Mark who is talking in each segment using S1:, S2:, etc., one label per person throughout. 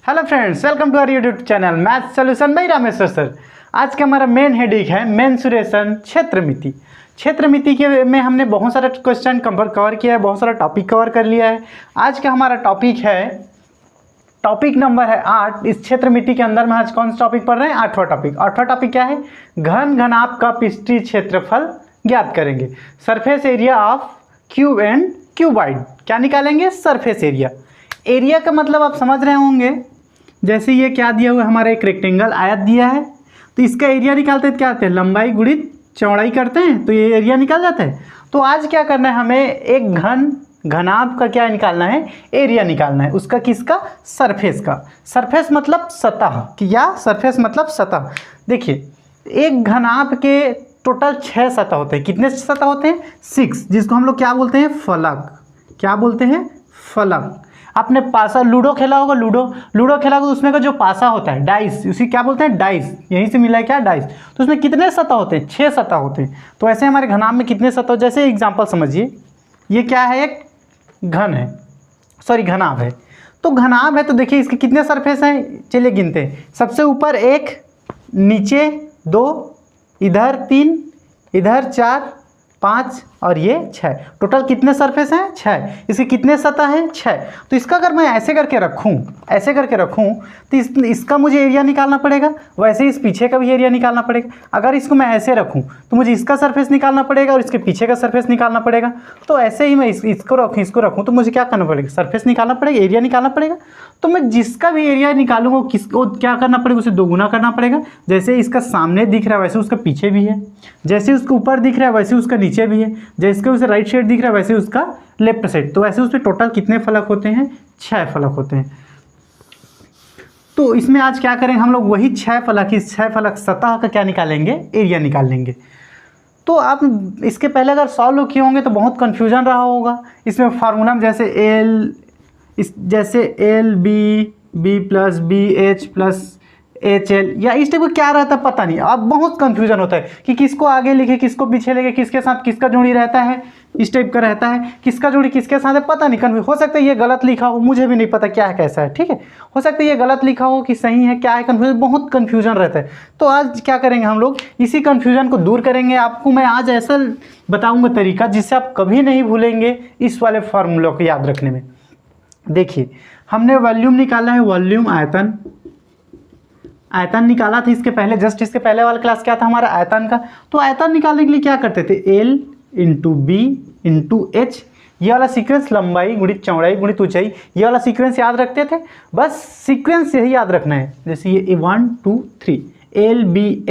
S1: Hello friends, welcome to our YouTube channel math solution by Rameshwar sir. आज का हमारा main heading है mensuration क्षेत्रमिति। क्षेत्रमिति के में हमने बहुत सारा क्वेश्चन कवर किया है, बहुत सारा टॉपिक कवर कर लिया है। आज का हमारा टॉपिक है, टॉपिक नंबर है 8। इस क्षेत्रमिति के अंदर में आज कौन सा टॉपिक पढ़ रहे हैं? 8वां टॉपिक। 8वां टॉपिक क्या है? घन घनाभ का पृष्ठीय क्षेत्रफल ज्ञात करेंगे। Surface area of cube and cuboid. क्या निकालेंगे? Surface area. एरिया का मतलब आप समझ रहे होंगे, जैसे ये क्या दिया हुआ है, हमारा एक रेक्टेंगल आयत दिया है, तो इसका एरिया निकालते हैं क्या करते हैं? लंबाई गुणित चौड़ाई करते हैं, तो ये एरिया निकल जाता है। तो आज क्या करना है, हमें एक घनाभ का क्या निकालना है? एरिया निकालना है। उसका किसका? सरफेस का। सरफेस मतलब सतह, क्या? सरफेस मतलब सतह। देखिए, एक घनाभ के टोटल 6 सतह होते हैं। कितने सतह होते हैं? 6, जिसको हम लोग क्या बोलते हैं? फलक। क्या बोलते हैं? फलक। आपने पासा लूडो खेला होगा, लूडो खेला होगा, तो उसमें का जो पासा होता है, डाइस, उसी क्या बोलते हैं? डाइस। यहीं से मिला है क्या? डाइस। तो उसमें कितने सतह होते हैं? 6 सतह होते हैं। तो ऐसे हमारे घनाभ में कितने सतह? जैसे एग्जांपल समझिए, ये क्या है? एक घन है, सॉरी घनाभ है। तो घनाभ है, तो देखिए इसके कितने सरफेस हैं? चलिए गिनते हैं। सबसे ऊपर 1, नीचे 2, इधर 3, इधर 4, 5 और ये 6। टोटल कितने सरफेस हैं? 6। इसके कितने सतह हैं? 6। तो इसका अगर मैं ऐसे करके रखूँ तो इसका मुझे एरिया निकालना पड़ेगा। वैसे ही इस पीछे का भी एरिया निकालना पड़ेगा। अगर इसको मैं ऐसे रखूँ तो मुझे इसका सरफेस निकालना पड़ेगा और इसके पीछे का सरफेस निकालना पड़ेगा। तो ऐसे ही मैं इसको रखूँ तो मुझे क्या करना पड़ेगा? सरफेस निकालना पड़ेगा, एरिया निकालना पड़ेगा। तो मैं जिसका भी एरिया निकालूंगा किसको क्या करना पड़ेगा? उसे दोगुना करना पड़ेगा। जैसे इसका सामने दिख रहा है वैसे उसका पीछे भी है, जैसे उसके ऊपर दिख रहा है वैसे उसका नीचे भी है, जैसे उसे राइट साइड दिख रहा है वैसे उसका लेफ्ट साइड। तो ऐसे उसमें टोटल कितने फलक होते हैं? 6 फलक होते हैं। तो इसमें आज क्या करेंगे हम लोग? वही 6 फलक, इस 6 फलक सतह का क्या निकालेंगे? एरिया निकाल लेंगे। तो आप इसके पहले अगर सॉल्व किए होंगे तो बहुत कन्फ्यूजन रहा होगा। इसमें फार्मूला में जैसे L B plus B H plus H L या इस टाइप का क्या रहता है पता नहीं। अब बहुत कंफ्यूजन होता है कि किसको आगे लिखे, किसको पीछे लिखे, किसके साथ किसका जोड़ी रहता है, इस टाइप का रहता है। किसका जोड़ी किसके साथ है पता नहीं, कन्फ्यूज हो सकता है। ये गलत लिखा हो, मुझे भी नहीं पता क्या है कैसा है, ठीक है। हो सकता है ये गलत लिखा हो कि सही है, क्या है, कन्फ्यूजन, बहुत कन्फ्यूजन रहता है। तो आज क्या करेंगे हम लोग? इसी कन्फ्यूजन को दूर करेंगे। आपको मैं आज ऐसा बताऊँगा तरीका जिससे आप कभी नहीं भूलेंगे इस वाले फार्मूलों को याद रखने में। देखिए, हमने वॉल्यूम निकाला है, वॉल्यूम आयतन निकाला था इसके पहले, जस्ट इसके पहले वाला क्लास क्या था हमारा? आयतन का। तो आयतन निकालने के लिए क्या करते थे? L into B into H, ये वाला सीक्वेंस, लंबाई गुणित चौड़ाई गुणित ऊंचाई, ये वाला सीक्वेंस याद रखते थे। बस सीक्वेंस यही याद रखना है। जैसे ये 1 2 3 एल बी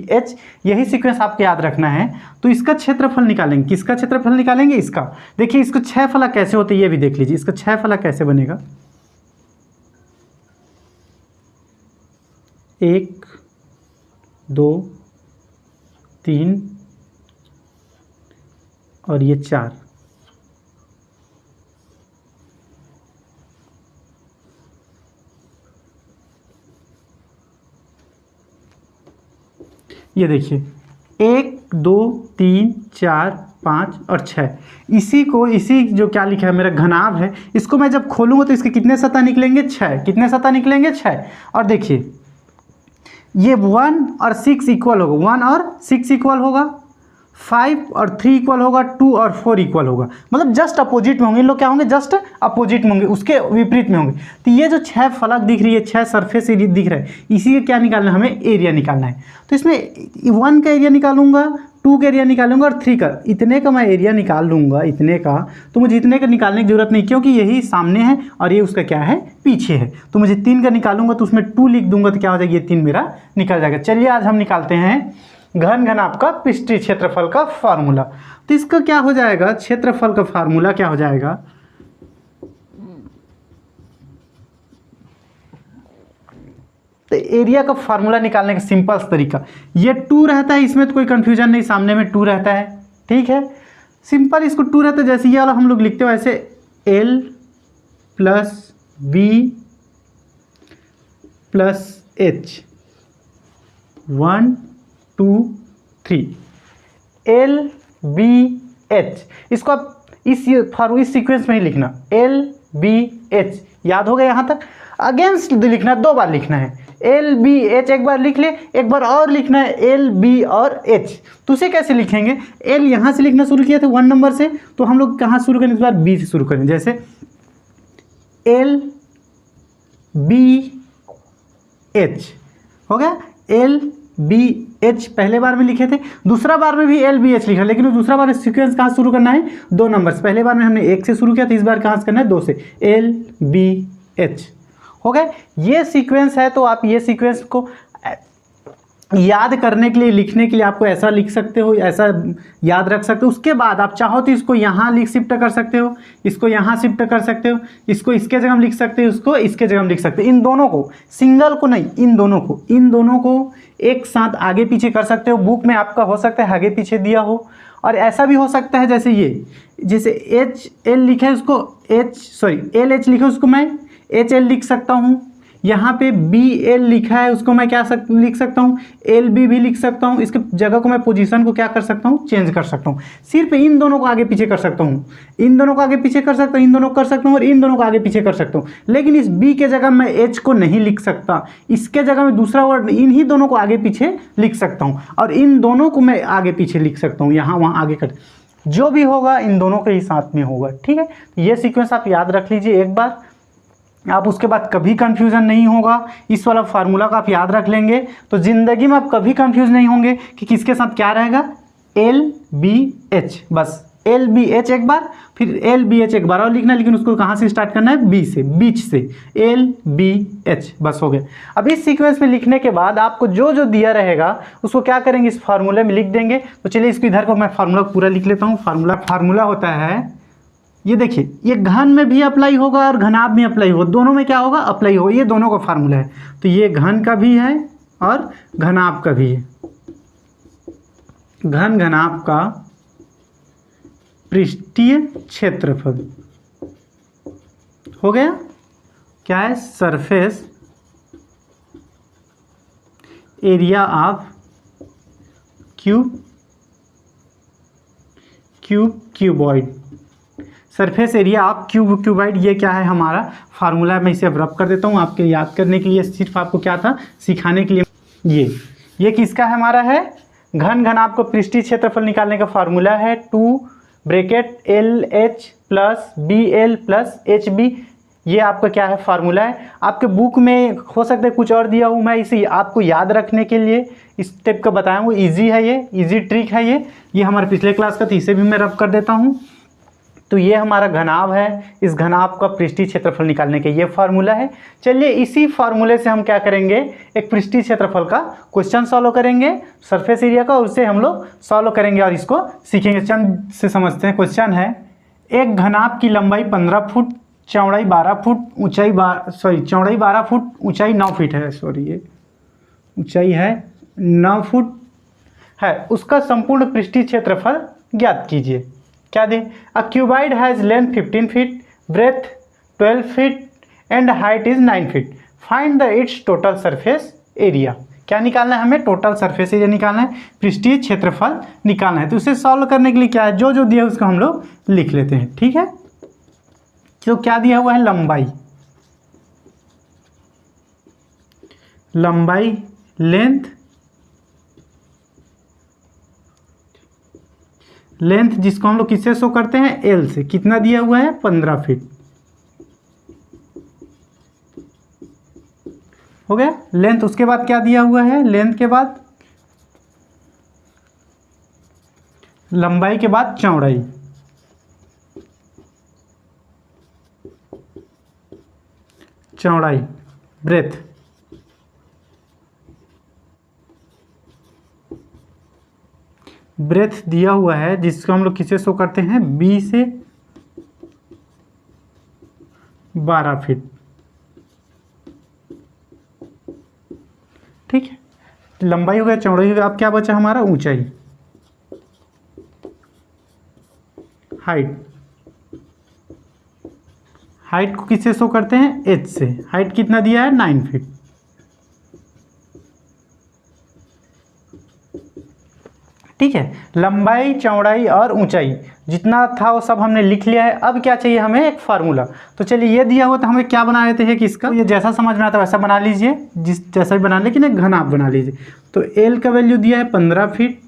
S1: एच, यही सीक्वेंस आपको याद रखना है। तो इसका क्षेत्रफल निकालेंगे। किसका क्षेत्रफल निकालेंगे? इसका। देखिए इसको 6 फलक कैसे होते हैं ये भी देख लीजिए। इसका 6 फलक कैसे बनेगा? 1 2 3 और ये 4। ये देखिए 1 2 3 4 5 और 6। इसी जो क्या लिखा है मेरा घनाभ है, इसको मैं जब खोलूँगा तो इसके कितने सतह निकलेंगे? 6। कितने सतह निकलेंगे? 6। और देखिए ये 1 और 6 इक्वल होगा, 1 और 6 इक्वल होगा, 5 और 3 इक्वल होगा, 2 और 4 इक्वल होगा। मतलब जस्ट अपोजिट में होंगे। इन लोग क्या होंगे? जस्ट अपोजिट में होंगे, उसके विपरीत में होंगे। तो ये जो 6 फलक दिख रही है, 6 सरफेस एरिया दिख रहा है, इसी का क्या निकालना है? हमें एरिया निकालना है। तो इसमें 1 का एरिया निकालूंगा, 2 का एरिया निकालूंगा और 3 का, इतने का मैं एरिया निकाल लूँगा। इतने का तो मुझे इतने का निकालने की जरूरत नहीं, क्योंकि यही सामने है और ये उसका क्या है? पीछे है। तो मुझे 3 का निकालूंगा तो उसमें 2 लिख दूंगा तो क्या हो जाएगा? ये 3 मेरा निकल जाएगा। चलिए आज हम निकालते हैं घन घनाभ का पृष्ठीय क्षेत्रफल का फार्मूला। तो इसका क्या हो जाएगा? क्षेत्रफल का फार्मूला क्या हो जाएगा? तो एरिया का फार्मूला निकालने का सिंपल तरीका, ये 2 रहता है, इसमें तो कोई कंफ्यूजन नहीं, सामने में 2 रहता है, ठीक है। सिंपल इसको 2 रहता है, जैसे ये वाला हम लोग लिखते हो ऐसे L plus B plus H, 1 2 3 L B H। इसको आप इस सीक्वेंस में ही लिखना, L B H, याद हो गया यहाँ तक। अगेंस्ट लिखना 2 बार लिखना है, एल बी एच एक बार लिख ले, एक बार और लिखना है एल बी और एच। तो उसे कैसे लिखेंगे, एल यहाँ से लिखना शुरू किया था 1 नंबर से, तो हम लोग कहाँ शुरू करें, इस बार बी से शुरू करें। जैसे एल बी एच हो गया, एल बी एच पहले बार में लिखे थे, दूसरा बार में भी एल बी एच लिखा, लेकिन दूसरा बार सीक्वेंस कहाँ शुरू करना है, 2 नंबर से। पहले बार में हमने 1 से शुरू किया था, इस बार कहाँ से करना है, 2 से, एल बी एच हो गए। ये सीक्वेंस है, तो आप ये सीक्वेंस को याद करने के लिए, लिखने के लिए आपको ऐसा लिख सकते हो, ऐसा याद रख सकते हो। उसके बाद आप चाहो तो इसको यहाँ शिफ्ट कर सकते हो, इसको यहाँ शिफ्ट कर सकते हो, इसको इसके जगह में लिख सकते हो, इसको इसके जगह में लिख सकते हो। इन दोनों को, सिंगल को नहीं, इन दोनों को एक साथ आगे पीछे कर सकते हो। बुक में आपका हो सकता है आगे पीछे दिया हो, और ऐसा भी हो सकता है जैसे ये, जैसे एच एल लिखा है उसको एल एच लिखा है उसको मैं एच एल लिख सकता हूँ। यहाँ पे बी एल लिखा है उसको मैं क्या लिख सकता हूँ, एल बी भी लिख सकता हूँ। इसके जगह को मैं पोजीशन को क्या कर सकता हूँ, चेंज कर सकता हूँ। सिर्फ इन दोनों को आगे पीछे कर सकता हूँ, इन दोनों को आगे पीछे कर सकता हूँ, इन दोनों को कर सकता हूँ, और इन दोनों को आगे पीछे कर सकता हूँ। लेकिन इस बी के जगह मैं एच को नहीं लिख सकता, इसके जगह मैं दूसरा वर्ड इन्हीं दोनों को आगे पीछे लिख सकता हूँ, और इन दोनों को मैं आगे पीछे लिख सकता हूँ, यहाँ वहाँ आगे कर, जो भी होगा इन दोनों के ही साथ में होगा। ठीक है, ये सीक्वेंस आप याद रख लीजिए एक बार, आप उसके बाद कभी कंफ्यूजन नहीं होगा। इस वाला फार्मूला का आप याद रख लेंगे तो ज़िंदगी में आप कभी कंफ्यूज नहीं होंगे कि किसके साथ क्या रहेगा, एल बी एच, बस एल बी एच एक बार, फिर एल बी एच एक बार और लिखना है, लेकिन उसको कहाँ से स्टार्ट करना है, बी से, बीच से, एल बी एच, बस हो गया। अब इस सीक्वेंस में लिखने के बाद आपको जो जो दिया रहेगा उसको क्या करेंगे, इस फार्मूले में लिख देंगे। तो चलिए इसको इधर को मैं फार्मूला पूरा लिख लेता हूँ। फार्मूला होता है, ये देखिए, ये घन में भी अप्लाई होगा और घनाभ में अप्लाई होगा, दोनों में क्या होगा, अप्लाई होगा। ये दोनों का फार्मूला है, तो ये घन का भी है और घनाभ का भी है। घन घनाभ का पृष्ठीय क्षेत्रफल हो गया, क्या है, surface area of cuboid, surface area of cuboid. ये क्या है हमारा फार्मूला, मैं इसे अब रब कर देता हूँ आपके याद करने के लिए, सिर्फ आपको क्या था, सिखाने के लिए। ये किसका है, हमारा है घन घनाभ को पृष्ठीय क्षेत्रफल निकालने का फार्मूला है 2 bracket L H plus B L plus H B. ये आपका क्या है, फार्मूला है। आपके बुक में हो सकता है कुछ और दिया हूँ, मैं इसे आपको याद रखने के लिए इस स्टेप का बताया हूँ। ईजी है, ये ईजी ट्रिक है। ये हमारे पिछले क्लास का, तो इसे भी मैं रब कर देता हूँ। तो ये हमारा घनाभ है, इस घनाभ का पृष्ठीय क्षेत्रफल निकालने के ये फार्मूला है। चलिए इसी फार्मूले से हम क्या करेंगे, एक पृष्ठीय क्षेत्रफल का क्वेश्चन सॉल्व करेंगे, सरफेस एरिया का, उसे हम लोग सॉल्व करेंगे और इसको सीखेंगे। चंद से समझते हैं। क्वेश्चन है, एक घनाभ की लंबाई 15 फुट, चौड़ाई 12 फुट, चौड़ाई 12 फुट, ऊंचाई 9 फीट है, ये ऊंचाई है 9 फुट है, उसका संपूर्ण पृष्ठीय क्षेत्रफल ज्ञात कीजिए। क्या दे, a cuboid has length 15 feet, breadth 12 feet and height is 9 feet, find the its total surface area. क्या निकालना है हमें, टोटल सरफेस एरिया निकालना है, पृष्ठीय क्षेत्रफल निकालना है। तो उसे सॉल्व करने के लिए क्या है, जो जो दिया है उसको हम लोग लिख लेते हैं। ठीक है, तो क्या दिया हुआ है, लंबाई लेंथ जिसको हम लोग किससे शो करते हैं, एल से, कितना दिया हुआ है, 15 फीट हो गया लेंथ। उसके बाद क्या दिया हुआ है, लेंथ के बाद लंबाई के बाद चौड़ाई, ब्रेथ, दिया हुआ है जिसको हम लोग किससे शो करते हैं, बी से 12 फीट। ठीक है, लंबाई हो गया, चौड़ाई हो गया, अब क्या बचा हमारा, ऊंचाई, हाइट को किससे शो करते हैं, एच से। हाइट कितना दिया है, 9 फीट। ठीक है। लंबाई, चौड़ाई और ऊंचाई जितना था वो सब हमने लिख लिया है। अब क्या चाहिए हमें, एक फार्मूला। तो चलिए ये दिया हुआ तो हमें क्या बना लेते हैं कि इसका ये जैसा समझ में आता है वैसा बना लीजिए, जिस जैसा भी बना, लेकिन एक घनाप बना लीजिए। तो एल का वैल्यू दिया है 15 फीट,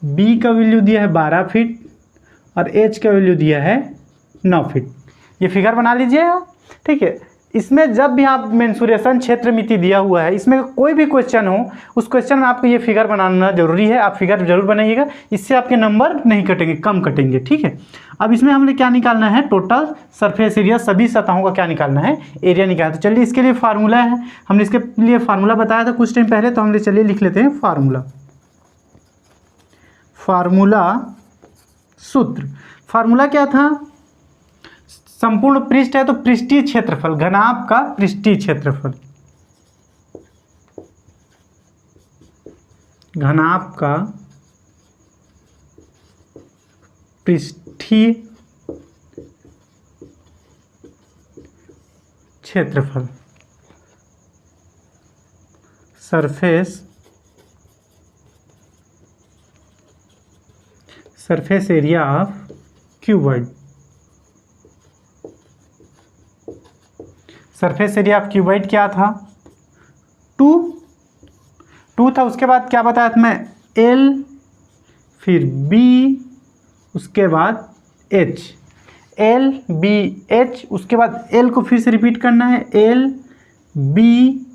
S1: बी का वैल्यू दिया है 12 फीट और एच का वैल्यू दिया है 9 फीट। ये फिगर बना लीजिएगा, ठीक है। इसमें जब भी आप मेंसुरेशन क्षेत्र मिति दिया हुआ है, इसमें कोई भी क्वेश्चन हो, उस क्वेश्चन में आपको ये फिगर बनाना जरूरी है। आप फिगर जरूर बनाइएगा, इससे आपके नंबर नहीं कटेंगे, कम कटेंगे, ठीक है। अब इसमें हमने क्या निकालना है, टोटल सरफेस एरिया, सभी सतहों का क्या निकालना है, एरिया निकालना। तो चलिए इसके लिए फार्मूला है, हमने इसके लिए फार्मूला बताया था कुछ टाइम पहले, तो हम चलिए लिख लेते हैं फार्मूला। फार्मूला सूत्र, फार्मूला क्या था, संपूर्ण पृष्ठ है तो पृष्ठीय क्षेत्रफल, घनाभ का पृष्ठीय क्षेत्रफल, घनाभ का पृष्ठीय क्षेत्रफल, surface area of cuboid. Surface area of cuboid क्या था, 2 था। उसके बाद क्या बताया था मैं, एल, फिर बी, उसके बाद एच, एल बी एच, उसके बाद एल को फिर से रिपीट करना है, एल बी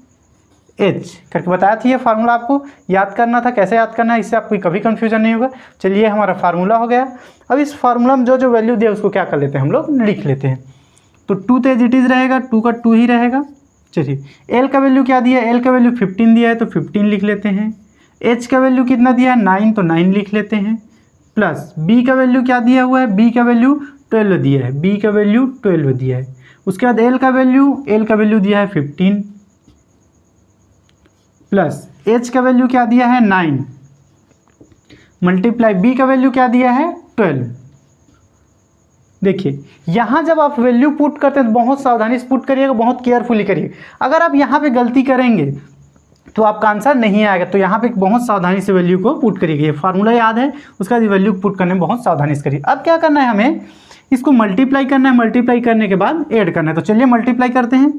S1: एच करके बताया था। ये फार्मूला आपको याद करना था, कैसे याद करना है, इससे आपको कभी कंफ्यूजन नहीं होगा। चलिए हमारा फार्मूला हो गया। अब इस फार्मूला में जो जो वैल्यू दिया उसको क्या कर लेते हैं, हम लोग लिख लेते हैं। तो 2 तो एज इट इज़ रहेगा, 2 का 2 ही रहेगा। चलिए एल का वैल्यू क्या दिया है, एल का वैल्यू 15 दिया है तो 15 लिख लेते हैं। एच का वैल्यू कितना दिया है, 9, तो 9 लिख लेते हैं। प्लस बी का वैल्यू क्या दिया हुआ है, बी का वैल्यू 12 दिया है, बी का वैल्यू 12 दिया है। उसके बाद एल का वैल्यू दिया है 15, प्लस एच का वैल्यू क्या दिया है 9, मल्टीप्लाई बी का वैल्यू क्या दिया है 12। देखिए यहाँ जब आप वैल्यू पुट करते हैं तो बहुत सावधानी से पुट करिएगा, बहुत केयरफुली करिए। अगर आप यहाँ पे गलती करेंगे तो आपका आंसर नहीं आएगा। तो यहाँ पे बहुत सावधानी से वैल्यू को पुट करिएगा। ये फार्मूला याद है, उसका वैल्यू पुट करने में बहुत सावधानी से करिए। अब क्या करना है, हमें इसको मल्टीप्लाई करना है, मल्टीप्लाई करने के बाद ऐड करना है। तो चलिए मल्टीप्लाई करते हैं।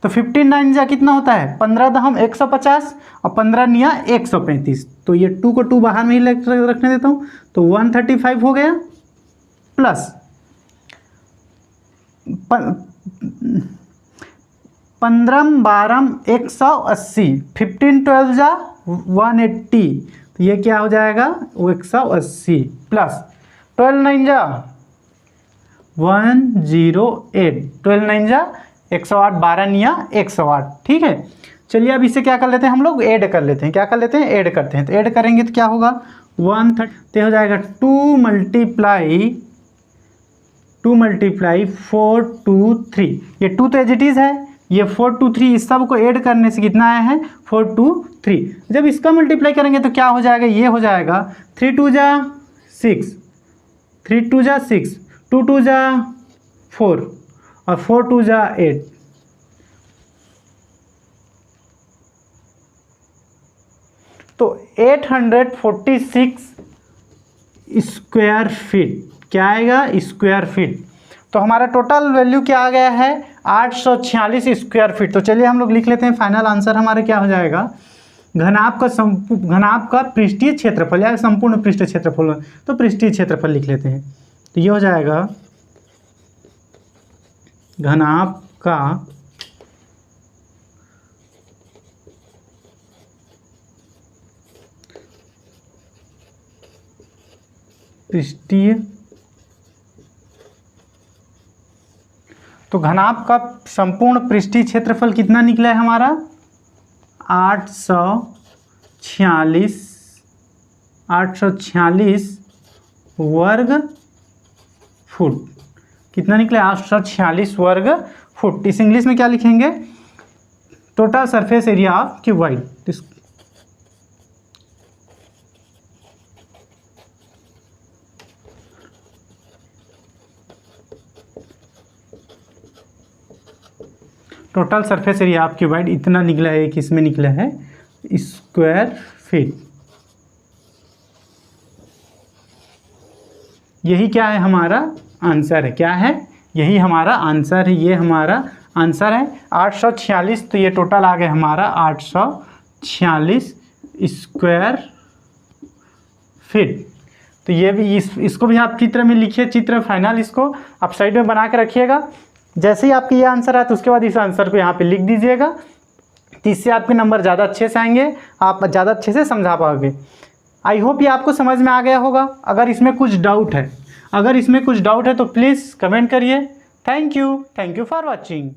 S1: तो 15 9 जा कितना होता है, 15 दहम 150 और 15 निया 135। तो ये 2 को 2 बाहर में ही रखने देता हूँ, तो 135 हो गया। प्लस 15 12 180, 15 12 जा 180, तो ये क्या हो जाएगा, 180 प्लस 12 9 जा 108, 12 9 जा 108, 12 निया 108, ठीक है। चलिए अब इसे क्या कर लेते हैं, हम लोग ऐड कर लेते हैं। क्या कर लेते हैं, ऐड करते हैं। तो ऐड करेंगे तो क्या होगा, 130 हो जाएगा। 2 मल्टीप्लाई 4 2 3, ये 2 तो एज इट इज़ है, ये 4 2 3, इस सब को ऐड करने से कितना आया है 4 2 3। जब इसका मल्टीप्लाई करेंगे तो क्या हो जाएगा, ये हो जाएगा 3 2 जा 6, 3 2 जा 6, 2 2 जा 4 और 4 2 जा 8। तो 846 स्क्वायर फीट क्या आएगा, स्क्वायर फीट। तो हमारा टोटल वैल्यू क्या आ गया है, 846 स्क्वायर फीट। तो चलिए हम लोग लिख लेते हैं, फाइनल आंसर हमारा क्या हो जाएगा, घनाभ का पृष्ठीय क्षेत्रफल या संपूर्ण पृष्ठ क्षेत्रफल, तो पृष्ठीय क्षेत्रफल लिख लेते हैं। तो ये हो जाएगा घनाभ का पृष्ठीय, तो घनाभ का संपूर्ण पृष्ठीय क्षेत्रफल कितना निकला है हमारा, 846 वर्ग फुट। कितना निकला, 846 वर्ग फुट। इस इंग्लिश में क्या लिखेंगे, total surface area of cuboid. Total surface area of cuboid इतना निकला है, एक इसमें निकला है स्क्वायर फीट। यही क्या है हमारा आंसर है, क्या है, यही हमारा आंसर है, ये हमारा आंसर है 846। तो ये टोटल आ गया हमारा 846 स्क्वायर फीट। तो ये भी इसको भी आप चित्र में लिखिए, चित्र फाइनल इसको आप साइड में बना के रखिएगा। जैसे ही आपके ये आंसर आए तो उसके बाद इस आंसर को यहाँ पे लिख दीजिएगा, तो इससे आपके नंबर ज़्यादा अच्छे से आएंगे, आप ज़्यादा अच्छे से समझा पाओगे। आई होप ये आपको समझ में आ गया होगा। अगर इसमें कुछ डाउट है तो प्लीज़ कमेंट करिए। Thank you for watching.